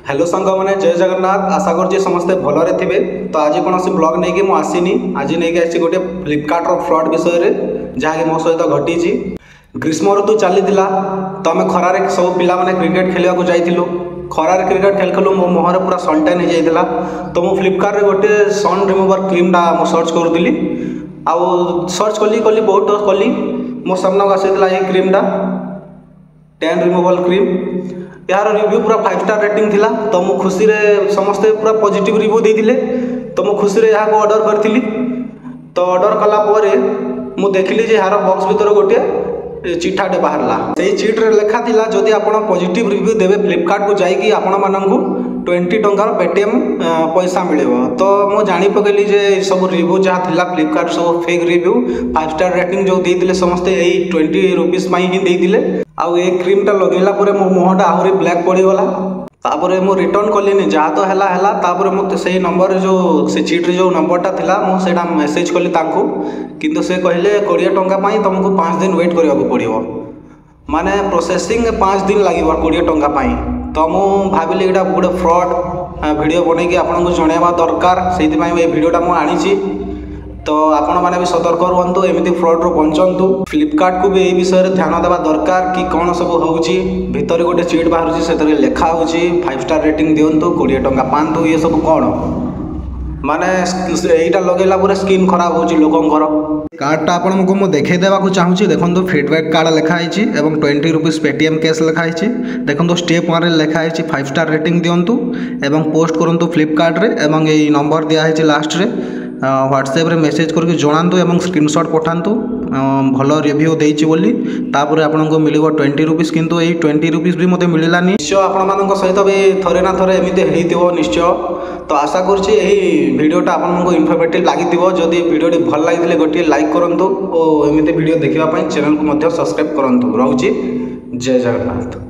Hello सांग मैंने जय जगन्नाथ। आशा कर समस्ते भलरे थे। तो आज कौन सी ब्लॉग नहीं कि आसनी आज नहीं आसी गोटे फ्लिपकार्ट फ्रॉड विषय में जहाँकि मो सहित घटी। ग्रीष्म ऋतु चली तो आम खरार सब पिला माने क्रिकेट खेलने को जाइलु। खरार क्रिकेट खेलु मो मुहर पूरा सनटैन हो जाता। तो मुझे फ्लिपकार्ट गोटे सन रिमूवर क्रीमटा मुझे सर्च करूली। आउ सर्च कली कली बहुत कली मो सामना को आसाला ये क्रीमटा टैन रिमूवल क्रीम। यार रिव्यू पूरा 5 स्टार रेटिंग थिला। तो मु खुशी रे समस्ते पूरा पॉजिटिव रिव्यू देइथिले। तो मु खुशी रे यहाँ को ऑर्डर करथिली। तो ऑर्डर कला परे मु देखली जे यार बॉक्स भीतर गोटे चिठाटे बाहरला। से चिट रे लिखा थिला जदि आपण पॉजिटिव रिव्यू देबे फ्लिपकार्ट को जाइकी आपण माननकु 20 टंकार पेटीएम पैसा मिलेबो। तो मु जानि पकेली जे सब रिव्यू जहाँ थिला फ्लिपकार्ट सब फेक रिव्यू 5 स्टार रेटिंग जो देइथिले समस्ते एई 20 रुपीस माई ही देइथिले। आउ ए क्रीमटा लगेला परे मो मुहटा आहरी ब्लैक पड़ीगला। तापर मु रिटर्न कलिनी जहाँ तो है तापर मत से नंबर जो से चिट्रे जो नंबरटा थिला मु सेटा मेसेज कली तांको। किंतु से कहले 20 टंका पाई तुमको 5 दिन वेट करने को पड़ो। माने प्रोसेसिंग 5 दिन लगे 20 टंका पाई। तो मु भाविली एटा गोटे फ्रॉड वीडियो बनईकि आपको जनवा दरकार से वीडियोटा मु आनी। तो आपण मैंने भी सतर्क रुहतु एमती फ्रॉड रू बचंतु। फ्लिपकार्ट को भी यही विषय ध्यान देवा दरकार कि कौन सब होची भितर गोटे चिट बाहर से लिखा हो 5 स्टार रेटिंग दिंतु 20 टंका पातु ये सब कौन माने यहीटा लगेला पूरा स्किन खराब होची लोकंकर। कार्डटा आपको मुझे देखई देवा चाहूँगी। देखो फीडबैक कार्ड लिखाई 20 रुपीस पेटीएम कैश लिखाई। देखो स्टेप 1 लिखाई 5 स्टार रेटिंग दिंतु एवं पोस्ट करूँ फ्लिपकार्ट रे एवं ये नंबर दिखाई लास्ट रे व्हाट्सएप रे मेसेज करके जणातु एवं स्क्रीनशॉट पठातु भल रिव्यू देइछि बोली। तापर आपनको मिलिबो 20 रुपीस। किंतु एई 20 रुपीस भी मते मिलिलानी। निश्चय आपण मानक सहित भी थरे ना थरे एमिते हेइतिबो निश्चय। तो आशा करछि एही वीडियोटा आपनको इन्फॉर्मेटिव लागितिबो। जदि वीडियोटी भल लागिथिले गोटे लाइक करंतु और एमिते वीडियो देखिबा पई चैनल को मध्य सब्सक्राइब करंतु। रहउछि जय जगन्नाथ।